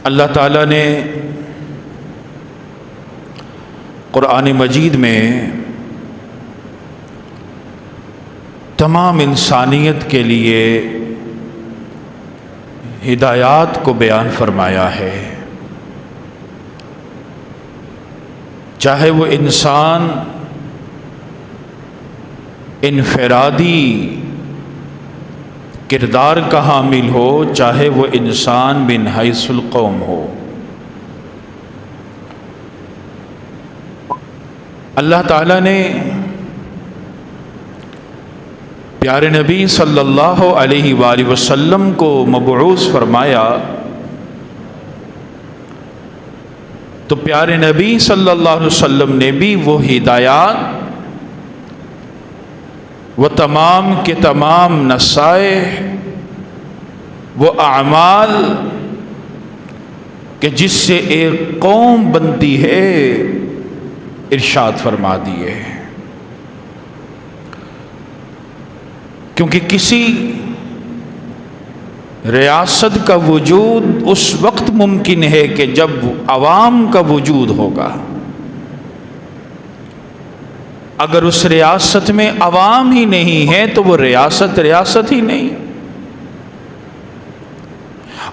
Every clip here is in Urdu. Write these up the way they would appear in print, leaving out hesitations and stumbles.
اللہ تعالیٰ نے قرآن مجید میں تمام انسانیت کے لیے ہدایات کو بیان فرمایا ہے، چاہے وہ انسان انفرادی کردار کا حامل ہو، چاہے وہ انسان من حیث القوم ہو۔ اللہ تعالیٰ نے پیارے نبی صلی اللہ علیہ وآلہ وسلم کو مبعوث فرمایا تو پیارے نبی صلی اللہ علیہ وسلم نے بھی وہ ہدایات، وہ تمام کے تمام نصائح، وہ اعمال کہ جس سے ایک قوم بنتی ہے ارشاد فرما دیے، کیونکہ کسی ریاست کا وجود اس وقت ممکن ہے کہ جب عوام کا وجود ہوگا۔ اگر اس ریاست میں عوام ہی نہیں ہے تو وہ ریاست ہی نہیں،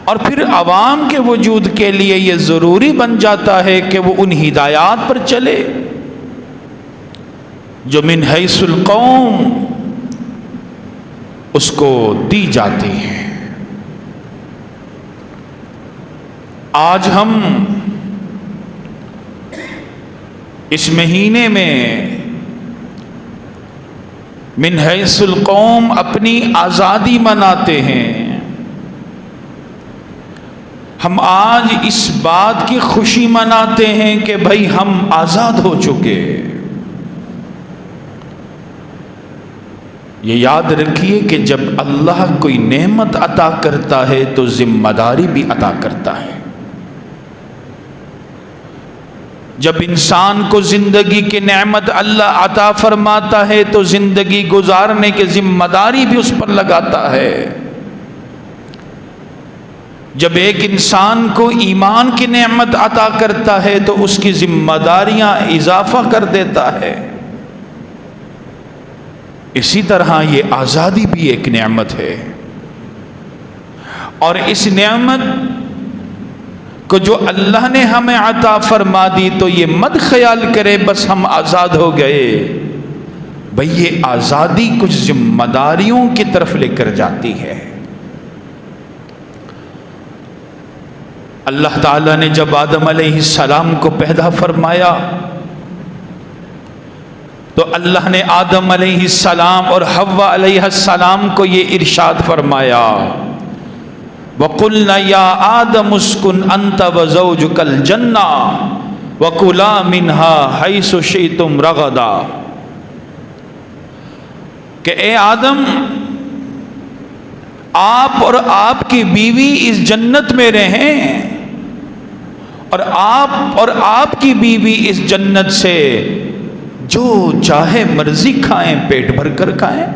اور پھر عوام کے وجود کے لیے یہ ضروری بن جاتا ہے کہ وہ ان ہدایات پر چلے جو من حیث القوم اس کو دی جاتی ہے۔ آج ہم اس مہینے میں من حیث القوم اپنی آزادی مناتے ہیں۔ ہم آج اس بات کی خوشی مناتے ہیں کہ بھائی ہم آزاد ہو چکے۔ یہ یاد رکھیے کہ جب اللہ کوئی نعمت عطا کرتا ہے تو ذمہ داری بھی عطا کرتا ہے۔ جب انسان کو زندگی کی نعمت اللہ عطا فرماتا ہے تو زندگی گزارنے کی ذمہ داری بھی اس پر لگاتا ہے۔ جب ایک انسان کو ایمان کی نعمت عطا کرتا ہے تو اس کی ذمہ داریاں اضافہ کر دیتا ہے۔ اسی طرح یہ آزادی بھی ایک نعمت ہے، اور اس نعمت کو جو اللہ نے ہمیں عطا فرما دی تو یہ مت خیال کرے بس ہم آزاد ہو گئے۔ بھئی یہ آزادی کچھ ذمہ داریوں کی طرف لے کر جاتی ہے۔ اللہ تعالیٰ نے جب آدم علیہ السلام کو پیدا فرمایا تو اللہ نے آدم علیہ السلام اور حوا علیہ السلام کو یہ ارشاد فرمایا، وَقُلْنَا يَا آدَمُ اسْكُنْ أَنْتَ وَزَوْجُكَ الْجَنَّةَ وَكُلَا مِنْهَا حَيْثُ شِئْتُمْ رَغَدًا، کہ اے آدم، آپ اور آپ کی بیوی اس جنت میں رہیں، اور آپ کی بیوی اس جنت سے جو چاہے مرضی کھائیں، پیٹ بھر کر کھائیں۔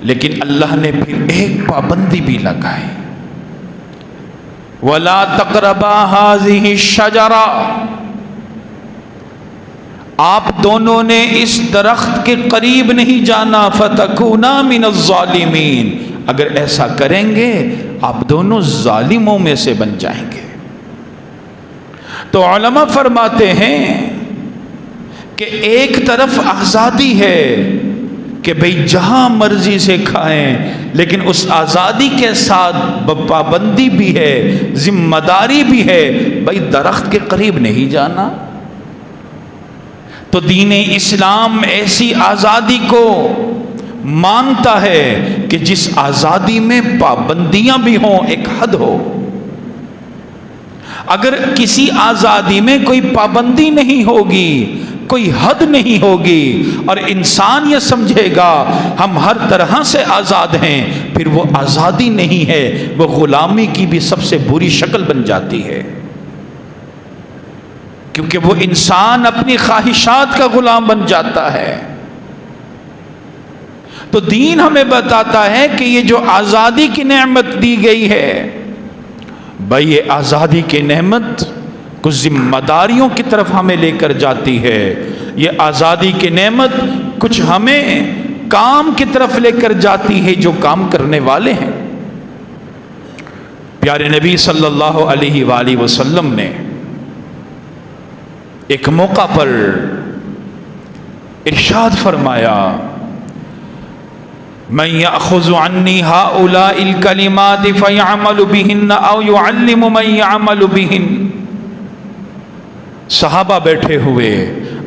لیکن اللہ نے پھر ایک پابندی بھی لگائی، وَلَا تَقْرَبَا هَٰذِهِ الشَّجَرَةَ، آپ دونوں نے اس درخت کے قریب نہیں جانا، فَتَكُونَا مِنَ الظَّالِمِينَ، اگر ایسا کریں گے آپ دونوں ظالموں میں سے بن جائیں گے۔ تو علماء فرماتے ہیں کہ ایک طرف آزادی ہے کہ بھئی جہاں مرضی سے کھائیں، لیکن اس آزادی کے ساتھ پابندی بھی ہے، ذمہ داری بھی ہے، بھئی درخت کے قریب نہیں جانا۔ تو دین اسلام ایسی آزادی کو مانتا ہے کہ جس آزادی میں پابندیاں بھی ہوں، ایک حد ہو۔ اگر کسی آزادی میں کوئی پابندی نہیں ہوگی، کوئی حد نہیں ہوگی، اور انسان یہ سمجھے گا ہم ہر طرح سے آزاد ہیں، پھر وہ آزادی نہیں ہے، وہ غلامی کی بھی سب سے بری شکل بن جاتی ہے، کیونکہ وہ انسان اپنی خواہشات کا غلام بن جاتا ہے۔ تو دین ہمیں بتاتا ہے کہ یہ جو آزادی کی نعمت دی گئی ہے، بھائی یہ آزادی کی نعمت کچھ ذمہ داریوں کی طرف ہمیں لے کر جاتی ہے، یہ آزادی کی نعمت کچھ ہمیں کام کی طرف لے کر جاتی ہے جو کام کرنے والے ہیں۔ پیارے نبی صلی اللہ علیہ وآلہ وسلم نے ایک موقع پر ارشاد فرمایا، من یأخذ عنی ہؤلاء الکلمات فیعمل بہن او یعلم من یعمل بہن۔ صحابہ بیٹھے ہوئے،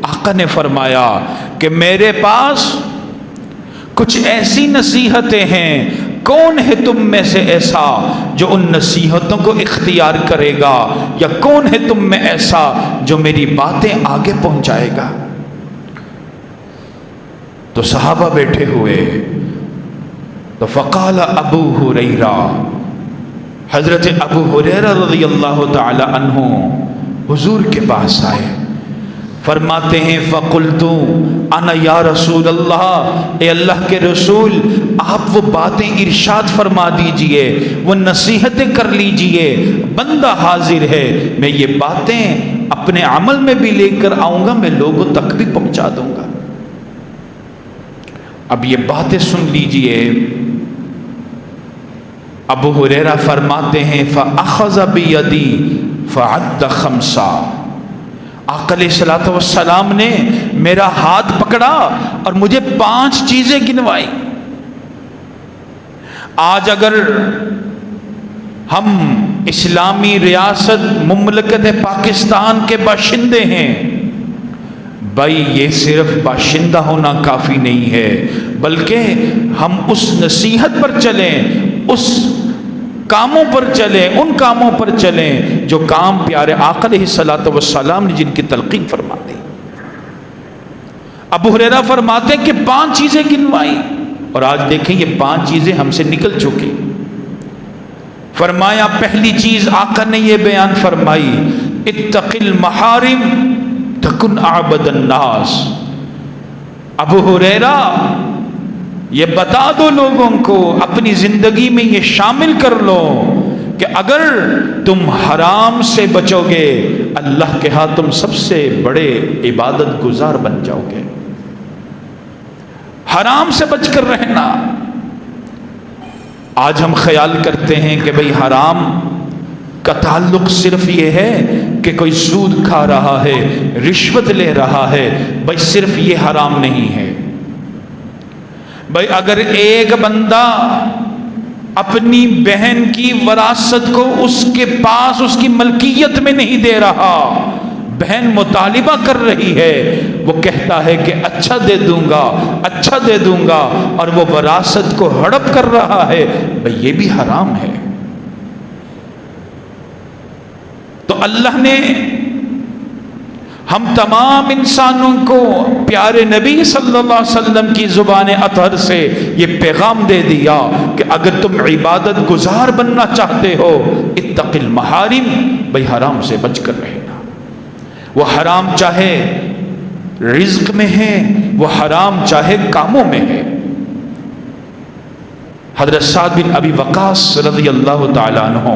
آقا نے فرمایا کہ میرے پاس کچھ ایسی نصیحتیں ہیں، کون ہے تم میں سے ایسا جو ان نصیحتوں کو اختیار کرے گا، یا کون ہے تم میں ایسا جو میری باتیں آگے پہنچائے گا؟ تو صحابہ بیٹھے ہوئے، تو فقال ابو ہریرہ، حضرت ابو ہریرہ رضی اللہ تعالی عنہ حضور کے پاس آئے، فرماتے ہیں فقلت انا یا رسول اللہ، اے اللہ کے رسول آپ وہ باتیں ارشاد فرما دیجئے، وہ نصیحتیں کر لیجئے، بندہ حاضر ہے، میں یہ باتیں اپنے عمل میں بھی لے کر آؤں گا، میں لوگوں تک بھی پہنچا دوں گا۔ اب یہ باتیں سن لیجئے۔ ابو ہریرہ فرماتے ہیں فَأَخَذَ بِيَدِي فَعَدَّ خَمْسًا، آقا علیہ الصلوۃ والسلام نے میرا ہاتھ پکڑا اور مجھے 5 چیزیں گنوائی۔ آج اگر ہم اسلامی ریاست مملکت پاکستان کے باشندے ہیں، بھائی یہ صرف باشندہ ہونا کافی نہیں ہے، بلکہ ہم اس نصیحت پر چلیں، اس کاموں پر چلیں، ان کاموں پر چلیں جو کام پیارے آقا علیہ الصلوۃ والسلام نے جن کی تلقین فرما دی۔ ابو ہریرہ فرماتے ہیں کہ 5 چیزیں گنوائی، اور آج دیکھیں یہ 5 چیزیں ہم سے نکل چکی۔ فرمایا پہلی چیز آقا نے یہ بیان فرمائی، اتق المحارم تکن اعبد الناس۔ ابو ہریرہ یہ بتا دو لوگوں کو، اپنی زندگی میں یہ شامل کر لو کہ اگر تم حرام سے بچو گے، اللہ کے ہاں تم سب سے بڑے عبادت گزار بن جاؤ گے۔ حرام سے بچ کر رہنا۔ آج ہم خیال کرتے ہیں کہ بھئی حرام کا تعلق صرف یہ ہے کہ کوئی سود کھا رہا ہے، رشوت لے رہا ہے، بھئی صرف یہ حرام نہیں ہے۔ بھئی اگر ایک بندہ اپنی بہن کی وراثت کو اس کے پاس اس کی ملکیت میں نہیں دے رہا، بہن مطالبہ کر رہی ہے، وہ کہتا ہے کہ اچھا دے دوں گا، اچھا دے دوں گا، اور وہ وراثت کو ہڑپ کر رہا ہے، بھئی یہ بھی حرام ہے۔ تو اللہ نے ہم تمام انسانوں کو پیارے نبی صلی اللہ علیہ وسلم کی زبان اطہر سے یہ پیغام دے دیا کہ اگر تم عبادت گزار بننا چاہتے ہو، اتق المحارم، بھئی حرام سے بچ کر رہنا۔ وہ حرام چاہے رزق میں ہے، وہ حرام چاہے کاموں میں ہے۔ حضرت سعد بن ابی وقاص رضی اللہ تعالیٰ عنہ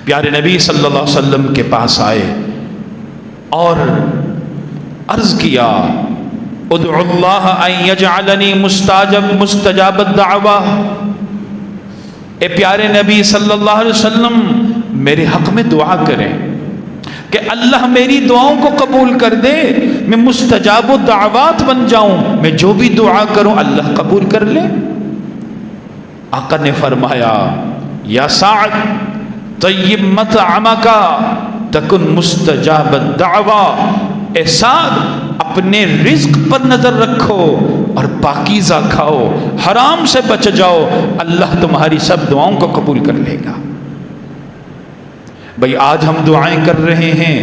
پیارے نبی صلی اللہ علیہ وسلم کے پاس آئے اور عرض کیا، ادعو اللہ ان یجعلنی مستجاب الدعوہ، اے پیارے نبی صلی اللہ علیہ وسلم میرے حق میں دعا کریں کہ اللہ میری دعاؤں کو قبول کر دے، میں مستجاب الدعوات بن جاؤں، میں جو بھی دعا کروں اللہ قبول کر لے۔ آقا نے فرمایا یا سعد طیب مطعمک تکن مستجاب الدعوہ، اے سعد اپنے رزق پر نظر رکھو اور پاکیزہ کھاؤ، حرام سے بچ جاؤ، اللہ تمہاری سب دعاؤں کو قبول کر لے گا۔ بھئی آج ہم دعائیں کر رہے ہیں،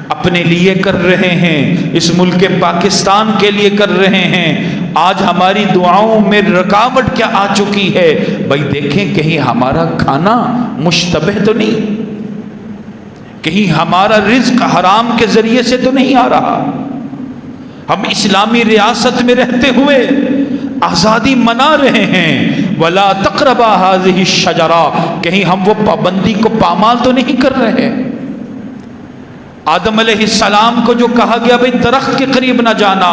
اپنے لیے کر رہے ہیں، اس ملک پاکستان کے لیے کر رہے ہیں، آج ہماری دعاؤں میں رکاوٹ کیا آ چکی ہے؟ بھئی دیکھیں کہیں ہمارا کھانا مشتبہ تو نہیں، کہیں ہمارا رزق حرام کے ذریعے سے تو نہیں آ رہا۔ ہم اسلامی ریاست میں رہتے ہوئے آزادی منا رہے ہیں، وَلَا تَقْرَبَا هَذِهِ الشَّجَرَةَ، کہیں ہم وہ پابندی کو پامال تو نہیں کر رہے؟ آدم علیہ السلام کو جو کہا گیا بھئی درخت کے قریب نہ جانا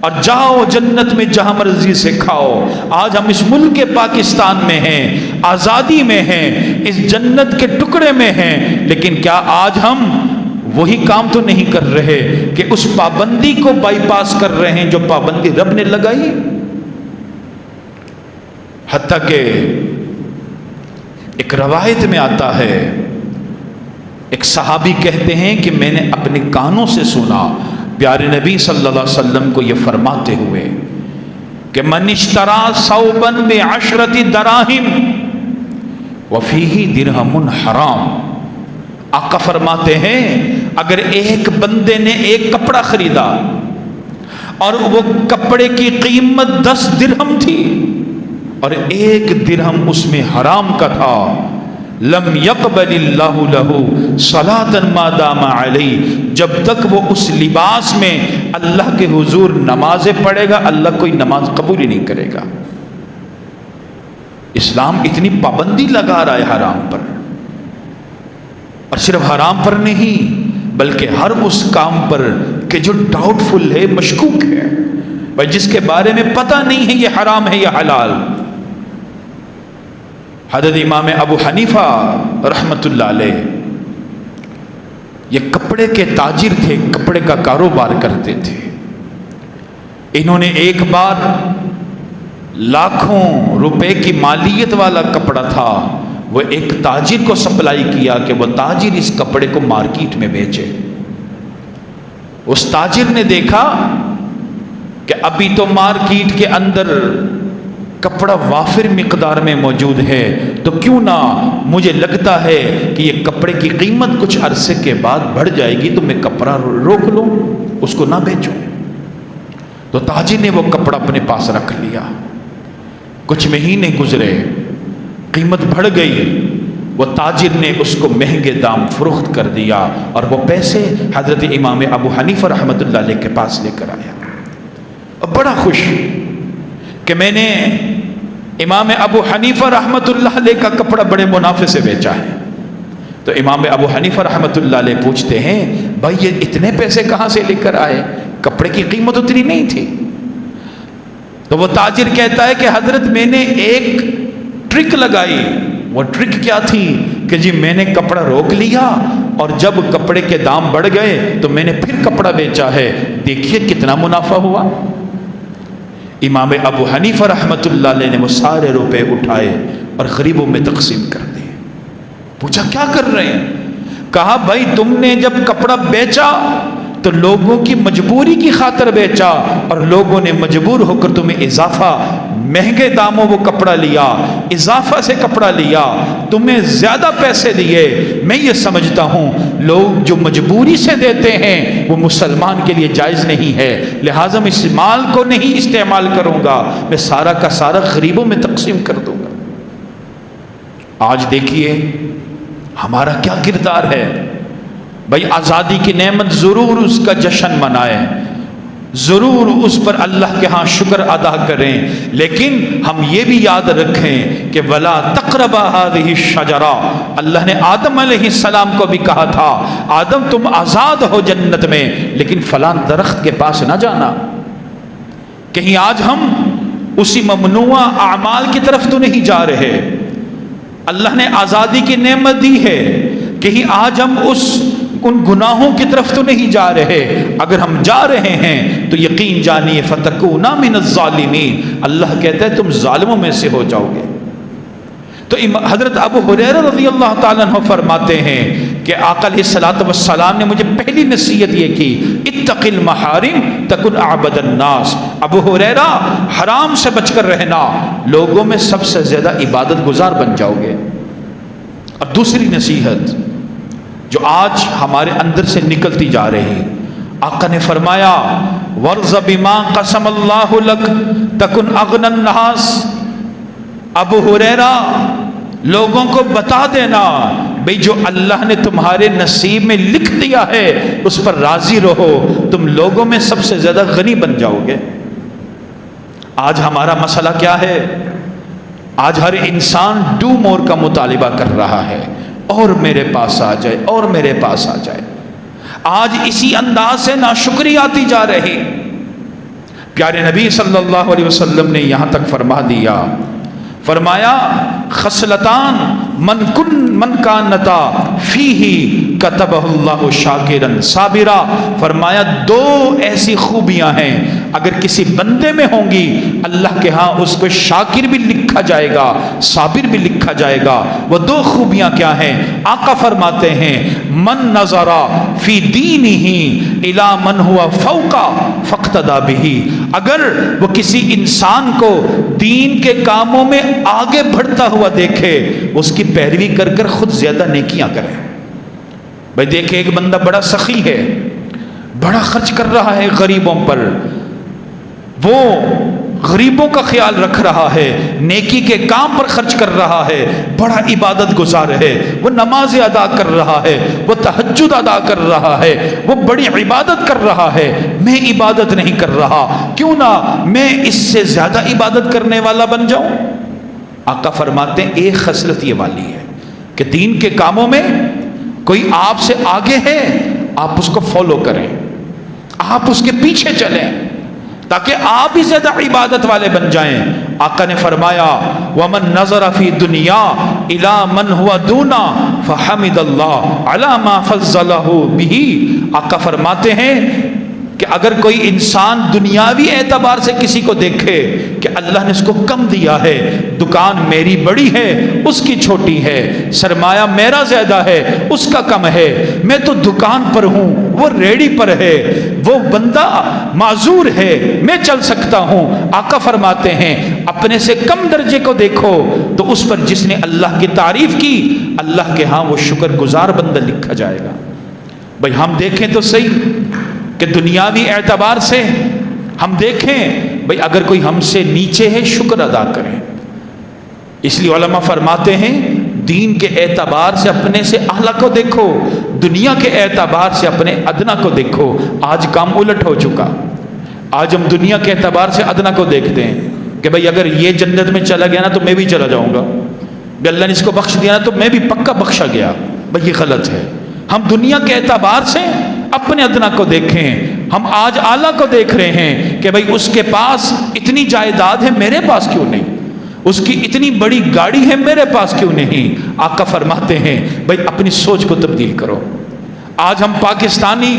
اور جاؤ جنت میں جہاں مرضی سے کھاؤ، آج ہم اس ملک پاکستان میں ہیں، آزادی میں ہیں، اس جنت کے ٹکڑے میں ہیں، لیکن کیا آج ہم وہی کام تو نہیں کر رہے کہ اس پابندی کو بائی پاس کر رہے ہیں جو پابندی رب نے لگائی؟ حتیٰ کہ ایک روایت میں آتا ہے، ایک صحابی کہتے ہیں کہ میں نے اپنے کانوں سے سنا پیارے نبی صلی اللہ علیہ وسلم کو یہ فرماتے ہوئے کہ من اشترا ثوبا بعشرۃ دراہم وفیہ درہم حرام، آقا فرماتے ہیں اگر ایک بندے نے ایک کپڑا خریدا اور وہ کپڑے کی قیمت 10 درہم تھی اور 1 درہم اس میں حرام کا تھا، لم يقبل اللہ لہ صلاۃ ما دام علیہ، جب تک وہ اس لباس میں اللہ کے حضور نمازیں پڑھے گا اللہ کوئی نماز قبول ہی نہیں کرے گا۔ اسلام اتنی پابندی لگا رہا ہے حرام پر، اور صرف حرام پر نہیں بلکہ ہر اس کام پر کہ جو ڈاؤٹ فل ہے، مشکوک ہے، بھائی جس کے بارے میں پتہ نہیں ہے یہ حرام ہے یا حلال۔ حضرت امام ابو حنیفہ رحمت اللہ علیہ یہ کپڑے کے تاجر تھے، کپڑے کا کاروبار کرتے تھے۔ انہوں نے ایک بار لاکھوں روپے کی مالیت والا کپڑا تھا، وہ ایک تاجر کو سپلائی کیا کہ وہ تاجر اس کپڑے کو مارکیٹ میں بیچے۔ اس تاجر نے دیکھا کہ ابھی تو مارکیٹ کے اندر کپڑا وافر مقدار میں موجود ہے، تو کیوں نہ، مجھے لگتا ہے کہ یہ کپڑے کی قیمت کچھ عرصے کے بعد بڑھ جائے گی تو میں کپڑا روک لوں، اس کو نہ بیچوں۔ تو تاجر نے وہ کپڑا اپنے پاس رکھ لیا، کچھ مہینے گزرے، قیمت بڑھ گئی، وہ تاجر نے اس کو مہنگے دام فروخت کر دیا اور وہ پیسے حضرت امام ابو حنیفہ رحمۃ اللہ علیہ کے پاس لے کر آیا، اور بڑا خوش کہ میں نے امام ابو حنیفہ رحمۃ اللہ علیہ کا کپڑا بڑے منافع سے بیچا ہے۔ تو امام ابو حنیفہ رحمۃ اللہ علیہ پوچھتے ہیں بھائی یہ اتنے پیسے کہاں سے لے کر آئے، کپڑے کی قیمت اتنی نہیں تھی۔ تو وہ تاجر کہتا ہے کہ حضرت میں نے ایک ٹرک لگائی، وہ ٹرک کیا تھی کہ جی میں نے کپڑا روک لیا اور جب کپڑے کے دام بڑھ گئے تو میں نے پھر کپڑا بیچا ہے، دیکھیے کتنا منافع ہوا۔ امام ابو حنیفہ رحمت اللہ علیہ نے وہ سارے روپے اٹھائے اور غریبوں میں تقسیم کر دیے۔ پوچھا کیا کر رہے ہیں؟ کہا بھائی تم نے جب کپڑا بیچا تو لوگوں کی مجبوری کی خاطر بیچا اور لوگوں نے مجبور ہو کر تمہیں اضافہ مہنگے داموں وہ کپڑا لیا، اضافہ سے کپڑا لیا، تمہیں زیادہ پیسے دیے۔ میں یہ سمجھتا ہوں لوگ جو مجبوری سے دیتے ہیں وہ مسلمان کے لیے جائز نہیں ہے، لہٰذا میں اس مال کو نہیں استعمال کروں گا، میں سارا کا سارا غریبوں میں تقسیم کر دوں گا۔ آج دیکھیے ہمارا کیا کردار ہے۔ بھائی آزادی کی نعمت ضرور اس کا جشن منائیں، ضرور اس پر اللہ کے ہاں شکر ادا کریں، لیکن ہم یہ بھی یاد رکھیں کہ وَلَا تَقْرَبَا هَذِهِ الشَّجَرَةَ، اللہ نے آدم علیہ السلام کو بھی کہا تھا آدم تم آزاد ہو جنت میں لیکن فلاں درخت کے پاس نہ جانا۔ کہیں آج ہم اسی ممنوع اعمال کی طرف تو نہیں جا رہے؟ اللہ نے آزادی کی نعمت دی ہے، کہیں آج ہم ان گناہوں کی طرف تو نہیں جا رہے؟ اگر ہم جا رہے ہیں تو یقین جانیے فَتَكُونَا مِنَ الظَّالِمِينَ، اللہ کہتا ہے تم ظالموں میں سے ہو جاؤ گے۔ تو حضرت ابو ہریرہ رضی اللہ تعالیٰ عنہ فرماتے ہیں کہ آقا علیہ الصلوۃ والسلام نے مجھے پہلی نصیحت یہ کی اتق المحارم تکن اعبد الناس، ابو ہریرہ حرام سے بچ کر رہنا، لوگوں میں سب سے زیادہ عبادت گزار بن جاؤ گے۔ اور دوسری نصیحت جو آج ہمارے اندر سے نکلتی جا رہی، آقا نے فرمایا وَرْضَ بِمَا قَسَمَ اللَّهُ لَكَ تَكُنْ أَغْنَى النَّاسِ، ابو ہریرہ لوگوں کو بتا دینا بھئی جو اللہ نے تمہارے نصیب میں لکھ دیا ہے اس پر راضی رہو، تم لوگوں میں سب سے زیادہ غنی بن جاؤ گے۔ آج ہمارا مسئلہ کیا ہے؟ آج ہر انسان ڈو مور کا مطالبہ کر رہا ہے، اور میرے پاس آ جائے، اور میرے پاس آ جائے۔ آج اسی انداز سے ناشکری آتی جا رہی۔ پیارے نبی صلی اللہ علیہ وسلم نے یہاں تک فرما دیا، فرمایا خصلتان من کانتا فیہ کتبہ اللہ شاکرا صابرا، فرمایا دو ایسی خوبیاں ہیں اگر کسی بندے میں ہوں گی اللہ کے ہاں اس کو شاکر بھی لکھا جائے گا، صابر بھی لکھا جائے گا۔ وہ دو خوبیاں کیا ہیں؟ آقا فرماتے ہیں من نظر فی دینہ الی من ہوا فوق فاقتدی بہ، اگر وہ کسی انسان کو دین کے کاموں میں آگے بڑھتا ہوا دیکھے، اس کی پیروی کر کر خود زیادہ نیکیاں کرے۔ بھائی دیکھیں ایک بندہ بڑا سخی ہے، بڑا خرچ کر رہا ہے غریبوں پر، وہ غریبوں کا خیال رکھ رہا ہے، نیکی کے کام پر خرچ کر رہا ہے، بڑا عبادت گزار ہے، وہ نماز ادا کر رہا ہے، وہ تہجد ادا کر رہا ہے، وہ بڑی عبادت کر رہا ہے، میں عبادت نہیں کر رہا، کیوں نہ میں اس سے زیادہ عبادت کرنے والا بن جاؤں؟ آقا فرماتے ہیں ایک خصلت یہ والی ہے کہ دین کے کاموں میں کوئی آپ سے آگے ہے، آپ اس کو فالو کریں، آپ اس کے پیچھے چلیں تاکہ آپ بھی زیادہ عبادت والے بن جائیں۔ آقا نے فرمایا وَمَن نَظَرَ فِي دُنْيَا إِلَى مَنْ هُوَ دُونَ فَحَمِدَ اللَّهَ عَلَى مَا فَضَّلَهُ بِهِ، آقا فرماتے ہیں کہ اگر کوئی انسان دنیاوی اعتبار سے کسی کو دیکھے کہ اللہ نے اس کو کم دیا ہے، دکان میری بڑی ہے اس کی چھوٹی ہے، سرمایہ میرا زیادہ ہے اس کا کم ہے، میں تو دکان پر ہوں وہ ریڑی پر ہے، وہ بندہ معذور ہے میں چل سکتا ہوں، آقا فرماتے ہیں اپنے سے کم درجے کو دیکھو تو اس پر جس نے اللہ کی تعریف کی اللہ کے ہاں وہ شکر گزار بندہ لکھا جائے گا۔ بھائی ہم دیکھیں تو صحیح کہ دنیاوی اعتبار سے ہم دیکھیں، بھئی اگر کوئی ہم سے نیچے ہے شکر ادا کریں۔ اس لیے علماء فرماتے ہیں دین کے اعتبار سے اپنے سے اعلیٰ کو دیکھو، دنیا کے اعتبار سے اپنے ادنا کو دیکھو۔ آج کام الٹ ہو چکا، آج ہم دنیا کے اعتبار سے ادنا کو دیکھتے ہیں کہ بھئی اگر یہ جنت میں چلا گیا نا تو میں بھی چلا جاؤں گا، اللہ نے اس کو بخش دیا نا تو میں بھی پکا بخشا گیا۔ بھئی یہ غلط ہے، ہم دنیا کے اعتبار سے اپنے ادنا کو دیکھیں۔ ہم آج اعلیٰ کو دیکھ رہے ہیں کہ بھئی اس کے پاس اتنی جائیداد ہے میرے پاس کیوں نہیں، اس کی اتنی بڑی گاڑی ہے میرے پاس کیوں نہیں۔ آقا فرماتے ہیں بھئی اپنی سوچ کو تبدیل کرو۔ آج ہم پاکستانی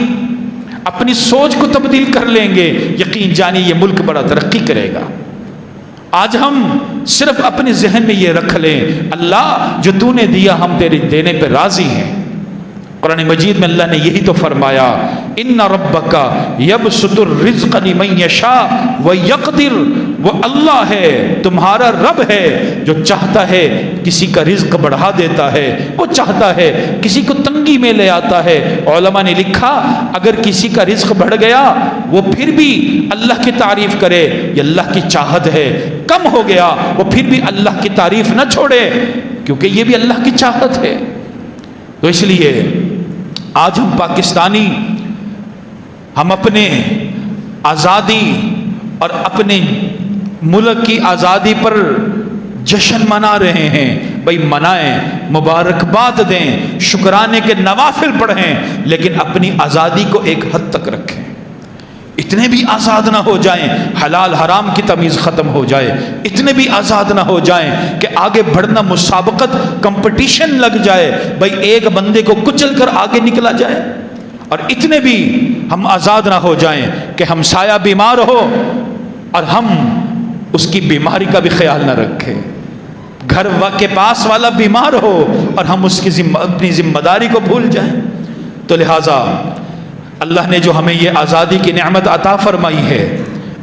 اپنی سوچ کو تبدیل کر لیں گے، یقین جانی یہ ملک بڑا ترقی کرے گا۔ آج ہم صرف اپنے ذہن میں یہ رکھ لیں اللہ جو تو نے دیا ہم تیرے دینے پہ راضی ہیں۔ قرآن مجید میں اللہ نے یہی تو فرمایا ان ربک یبسط الرزق لمن یشاء ویقدر، وہ اللہ ہے تمہارا رب ہے جو چاہتا ہے کسی کا رزق بڑھا دیتا ہے، وہ چاہتا ہے کسی کو تنگی میں لے آتا ہے۔ علماء نے لکھا اگر کسی کا رزق بڑھ گیا وہ پھر بھی اللہ کی تعریف کرے، یہ اللہ کی چاہت ہے، کم ہو گیا وہ پھر بھی اللہ کی تعریف نہ چھوڑے کیونکہ یہ بھی اللہ کی چاہت ہے۔ تو اس لیے آج ہم پاکستانی ہم اپنے آزادی اور اپنے ملک کی آزادی پر جشن منا رہے ہیں۔ بھائی منائیں، مبارکباد دیں، شکرانے کے نوافل پڑھیں، لیکن اپنی آزادی کو ایک حد تک رکھیں۔ اتنے بھی آزاد نہ ہو جائیں حلال حرام کی تمیز ختم ہو جائے، اتنے بھی آزاد نہ ہو جائیں کہ آگے بڑھنا مسابقت کمپٹیشن لگ جائے، بھائی ایک بندے کو کچل کر آگے نکلا جائے، اور اتنے بھی ہم آزاد نہ ہو جائیں کہ ہمسایہ بیمار ہو اور ہم اس کی بیماری کا بھی خیال نہ رکھیں، گھر کے پاس والا بیمار ہو اور ہم اس کی اپنی ذمہ داری کو بھول جائیں۔ تو لہٰذا اللہ نے جو ہمیں یہ آزادی کی نعمت عطا فرمائی ہے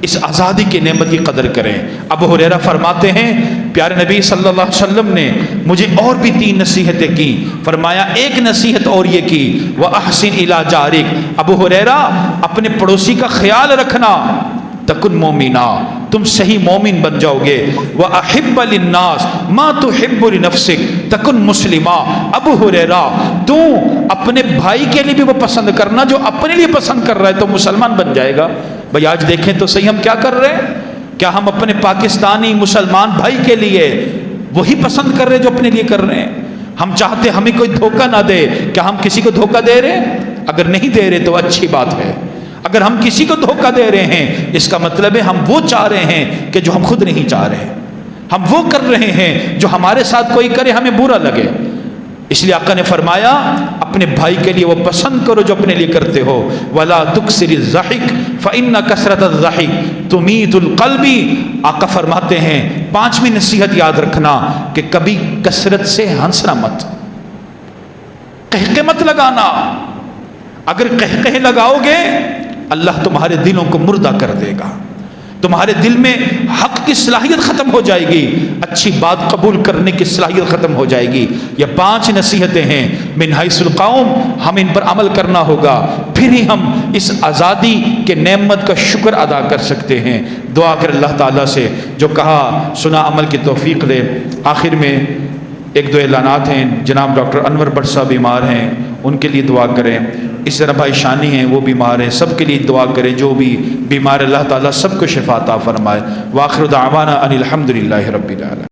اس آزادی کی نعمت کی قدر کریں۔ ابو ہریرہ فرماتے ہیں پیارے نبی صلی اللہ علیہ وسلم نے مجھے اور بھی 3 نصیحتیں کی، فرمایا ایک نصیحت اور یہ کی وَأَحْسِنْ إِلَىٰ جَارِكَ، ابو ہریرہ اپنے پڑوسی کا خیال رکھنا، تکن مومنا، تم صحیح مومن بن جاؤ گے، وَأَحِبَّ لِلنَّاسِ مَا تُحِبُّ لِنَفْسِكَ تکن مسلمہ، ابو ہریرہ تو اپنے بھائی کے لیے بھی وہ پسند کرنا جو اپنے لیے پسند کر رہا ہے تو مسلمان بن جائے گا۔ بھئی آج دیکھیں تو صحیح ہم کیا کر رہے ہیں کیا ہم اپنے پاکستانی مسلمان بھائی کے لیے وہی پسند کر رہے جو اپنے لیے کر رہے ہیں؟ ہم چاہتے ہمیں کوئی دھوکہ نہ دے، کیا ہم کسی کو دھوکہ دے رہے ہیں؟ اگر نہیں دے رہے تو اچھی بات ہے۔ اگر ہم کسی کو دھوکہ دے رہے ہیں اس کا مطلب ہے ہم وہ چاہ رہے ہیں کہ جو ہم خود نہیں چاہ رہے، ہم وہ کر رہے ہیں جو ہمارے ساتھ کوئی کرے ہمیں برا لگے۔ اس لیے آقا نے فرمایا اپنے بھائی کے لیے وہ پسند کرو جو اپنے لیے کرتے ہو۔ وَلَا تُكْسِرِ الضَّحِكَ فَإِنَّ كَثْرَةَ الضَّحِكِ تُمِيتُ الْقَلْبِ۔ آقا فرماتے ہیں 5ویں نصیحت یاد رکھنا کہ کبھی کثرت سے ہنسنا مت، قہقہ مت لگانا۔ اگر قہقہ لگاؤ گے اللہ تمہارے دلوں کو مردہ کر دے گا، تمہارے دل میں حق کی صلاحیت ختم ہو جائے گی، اچھی بات قبول کرنے کی صلاحیت ختم ہو جائے گی۔ یہ 5 نصیحتیں ہیں من حیث القوم، ہم ان پر عمل کرنا ہوگا، پھر ہی ہم اس آزادی کے نعمت کا شکر ادا کر سکتے ہیں۔ دعا کر اللہ تعالیٰ سے جو کہا سنا عمل کی توفیق دے۔ آخر میں 1-2 اعلانات ہیں۔ جناب ڈاکٹر انور بٹ صاحب بیمار ہیں، ان کے لیے دعا کریں۔ اس طرح بھائی شانی ہیں وہ بیمار ہیں، سب کے لیے دعا کریں۔ جو بھی بیمار اللہ تعالیٰ سب کو شفا عطا فرمائے۔ وآخر دعوانا ان الحمد للہ رب العالمین۔